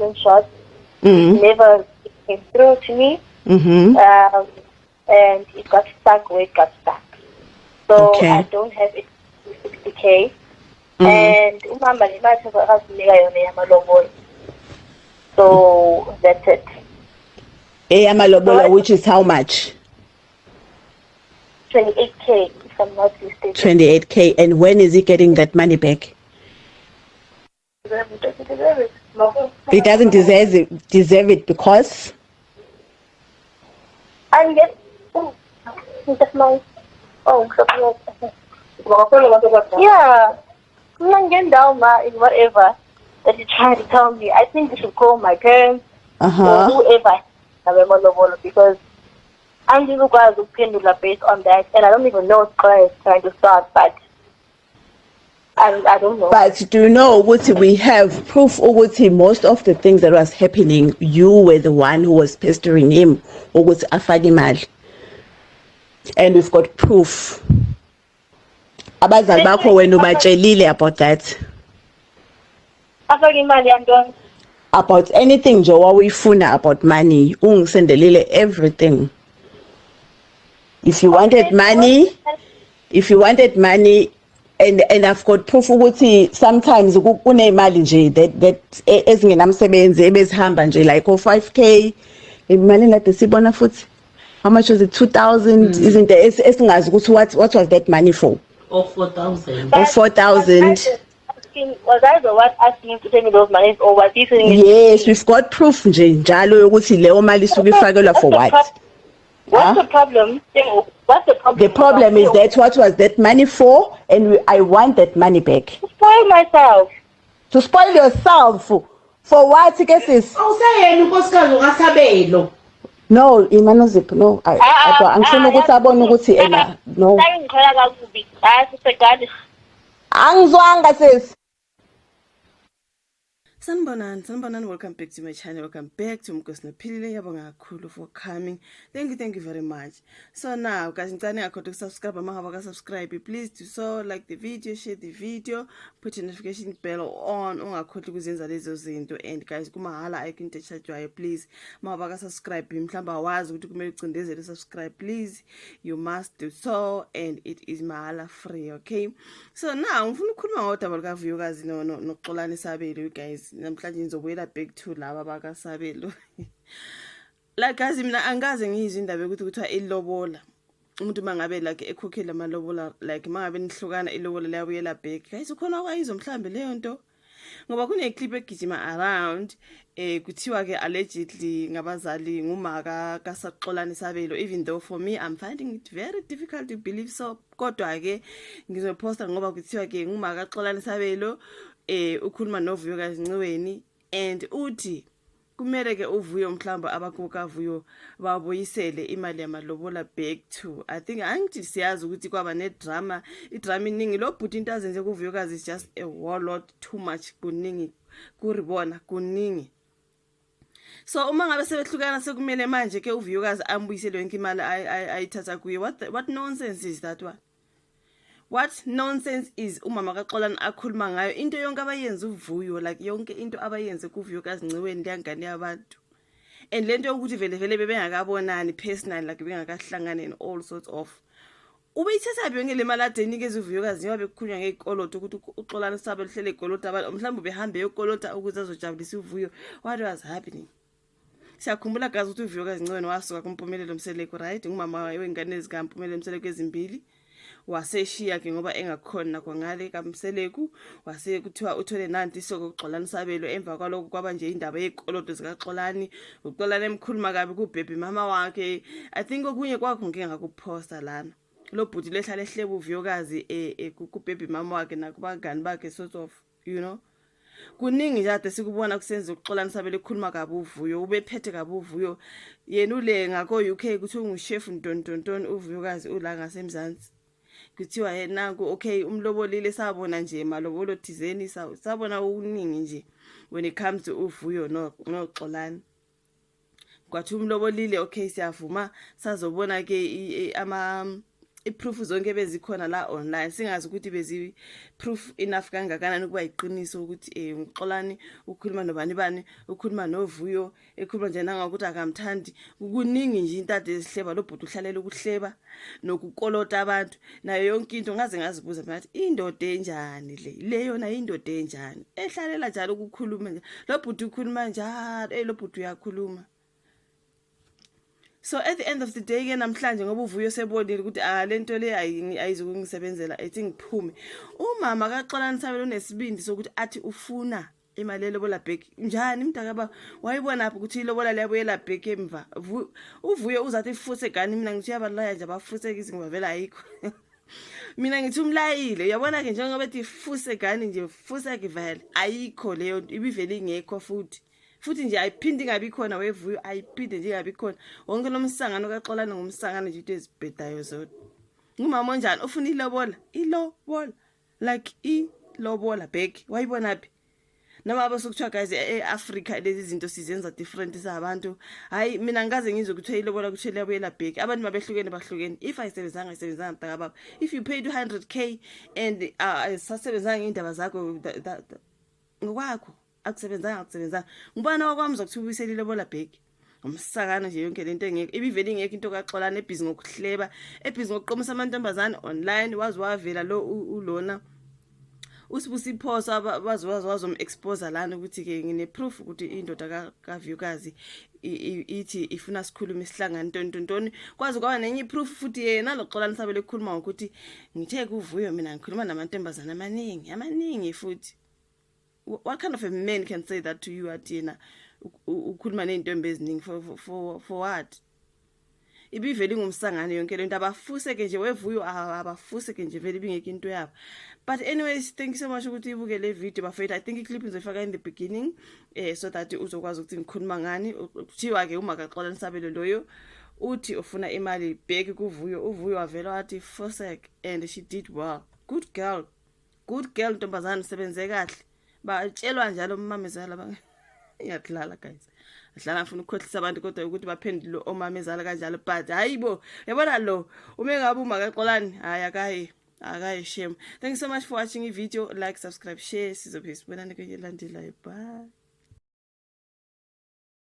screenshot. It never came through to me. And it got stuck where it got stuck. So I don't have it 60K. And umama le mali akazinika yona yamalobolo. So that's it. Yamalobolo, which is how much? 28K, if I'm not mistaken. 28K. And when is he getting that money back? He doesn't deserve it because? I get that's my yeah. In whatever that you're trying to tell me. I think you should call my parents or whoever because I'm just based on that, and I don't even know what Korea is trying to start, but I don't know. But do you know what we have proof what most of the things that was happening, you were the one who was pestering him or was afagimali. And we've got proof. Abazali bakho wena ubatshelile about that. About anything nje wawuyifuna about money, ungisendelile everything. If you wanted money, and I've got proof ukuthi sometimes kunemali nje that ezingenamsebenzi ebezihamba nje like 5K imali lade sibona futhi. How much was it? 2,000 isn't there? Esingazi ukuthi what was that money for? Or 4,000. Or 4,000. Was I the one asking him to send me those monies, or was he sending it? Yes, we've got proof nje njalo yokuthi leyo mali isuke ifakelwa for what? What's the problem? What's the problem? The problem is that what was that money for, and I want that money back. To spoil myself. To spoil yourself for what? Guesses? Awusayena unkosikazi ukaSabelo. No, imanozipho no. Angifuni ukuthi abone ukuthi ena no. Ngikhola kakubi. Sisegade. Angizwanga sis. Sanibonani, welcome back to my channel. Welcome back to Mkhosi Nophilile. Yabonga kakhulu for coming. Thank you very much. So now, guys, ngicane akho to subscribe. Mahaba ka subscribe. Please do so, like the video, share the video, put your notification bell on. Ungakhohlwa ukuzenza lezo zinto. And guys, kumahala icon touchwayo, please. Mahaba ka subscribe. Mhlamba wazi ukuthi kumele ucindezele subscribe. Please, you must do so, and it is mahala free, okay? So now, ngifuna ukukhuluma ngodaba luka Vuyokazi noXolani Sabelo, guys. Namhlanje ngizobuyela back to laba bakaSabelo. Like guys, mina angaze ngizwe indaba ukuthi kuthiwa ilobola. Umuntu mangabe like ekhokhela amalobola, like mangabe nihlukana ilobola liyabuyela back. Guys, ukhona kwayizwa mhlambe leyo nto. Ngoba kune clip egijima around kuthiwa ke allegedly ngabazali ngumaka kaSaxolani Sabelo, even though for me I'm finding it very difficult to believe so. Kodwa ke ngizoposta ngoba kuthiwa ke ngumaka kaXolani Sabelo ukhuluma noVuyokazi Ncweni, and uthi kumele ke uVuyo mhlamba abakuka Vuyo babuyisele imali yamalobola back to, I think angithi siyazi ukuthi kwaba nedrama, idrama iningi lo bhuti into azenze kuVuyokazi is just a whole lot too much, kuningi kuribona kuningi. So uma ngabe sebehlukana sekumele manje ke uVuyokazi ambuyisele yonke imali ayithatha kuye. What nonsense is that one? What nonsense is umama kaXolani akhuluma ngayo into yonke abayenza uVuyo, like yonke into abayenze kuVuyokazi Ncweni liyangane yabantu, and lento yokuthi vele bebengakabonani personally, like bengakahlangane and all sorts of ubeyithatha yonke le mali ade inikeza uVuyokazi ngoba bekukhulunywa ngekoloto ukuthi uXolani Sabelo hlele ikoloto mhlawumbe behambe yokolota ukuze azojabulisa uVuyo. What was happening? Siyakhumbula gazi ukuthi uVuyokazi Ncweni wasuka kuMpumelelo Mseleko, right? Ngumama wengane ezikaMpumelelo Mseleko ezimbili. Waseshiya ke ngoba engakhona kwangale kaMseleku, wase kuthiwa uthole nanti isoko kuXolani Sabelo. Emva kwaloko kwaba nje indaba yekoloto zikaXolani, uXolani emkhuluma kabi kuBaby mama wakhe. I think okunye kwakho ngeke ngakuposta lana lo bhuti lehlala ehleba uVuyokazi kuBaby mama wakhe nakubangani bakhe, sort of, you know. Kuningi nje ade sikubona kusenza uXolani Sabelo ekhuluma kabi uVuyo, ubephethe kabi uVuyo. Yena ule ngako UK kuthi unguchef ntontonton uVuyokazi ula ngasemzansi. Kuthiwa yena okay umlobolile, sabona nje malobolo thizeni, sabona uningi nje when it comes to uVuyo noXolani. Kwathi umlobolile, okay siyavuma, sazobona ke i-proof zonke bezikhona la online, singazi ukuthi bezi-proof enough kangakanani ukuba iqiniso ukuthi uXolani ukhuluma nobani bani, ukhuluma noVuyo, ekhuluma nje nangokuthi akamthandi. Kuningi nje into ade esihleba, lo bhuti uhlalela ukuhleba nokukolota abantu nayo yonke into. Ngaze ngazibuza ngathi indoda enjani le yona indoda enjani ehlalela njalo ukukhuluma nje. Lo bhuti ukhuluma njalo, lo bhuti uyakhuluma. So at the end of the day ke namhlanje ngoba uVuyo sebonile ukuthi lento le ayizokungisebenzela, ethi ngiphume. Umama kaXolani Sabelo unesibindi sokuthi athi ufuna imali elobola back njani mntakaba. Wayibona apho ukuthi ilobola liyabuyela back emva. uVuyo uzathi fuse gani, mina ngithi yabalaya nje abafusekisi ngoba vela ayikho. Mina ngithi umlayile, uyabona ke njengoba bethi fuse gani nje fuse ke vele ayikho leyo, ibivele ingekho futhi nje ayiphindi ngabi khona weVuyo, ayiphinde nje ngabi khona. Wonke lo msangano kaXolani ngumsangano nje into ezibhedayo zodwa. Ngumama onjani ufuna ilobola like ilobola back. Wayibona phi? Noma abasukuthiwa guys eAfrica lezi zinto sizenza different sabantu. Hayi mina ngaze ngizwe ukuthi ilobola kuthi liyabuyela back. Abantu bahlukene. If ayisebenzanga mntaka baba. If you paid 200k and sasebenzanga indaba zakho ngokwakho akusebenzanga. Ngibona wakwami zokuthi ubuyisela ilobola back. Umsakana nje yonke lento engeke ibivele ingeke into kaXolani ebhizi ngokuhleba, ebhizi ngokuqomisa amantombazane online. Wazi wavela lo ulona usibusiphosa wazom-expose lana ukuthi ke ngine proof ukuthi indoda kaVuyokazi ithi ifuna sikhulume isihlangano ntoni. Kwazi kwaba nenye proof futhi yena lo Xolani Sabelo ekhuluma ukuthi ngithe kuVuyo mina ngikhuluma namantombazane amaningi futhi. What kind of a man can say that to you at yena ukhuluma nezintombi eziningi for what? Ibivele ngumsangano yonke lento abafuse ke nje weVuyo abafuse ke nje vele ibingeke into yabo. But anyways, thank you so much ukuthi ibuke le video bafethu. I think iclip ngizofaka in the beginning so that uzokwazi ukuthi ngikhuluma ngani. Kuthiwa ke uma kaXolani Sabelo loyo uthi ufuna imali back kuVuyo. uVuyo wavela wathi forsake and she did well. Good girl ntombazana, sebenze kahle. Batshelwa njalo umamezala iyadlala guys. Adlala ngifuna ukukhohlisa abantu kodwa ukuthi baphendule omamezala kanjalo, but hayibo yabona lo ume ngabe uma kaXolani akayi shame. Thank you so much for watching the video. Like, subscribe, share. Sizophe sibonane kwenye landelayo. Bye.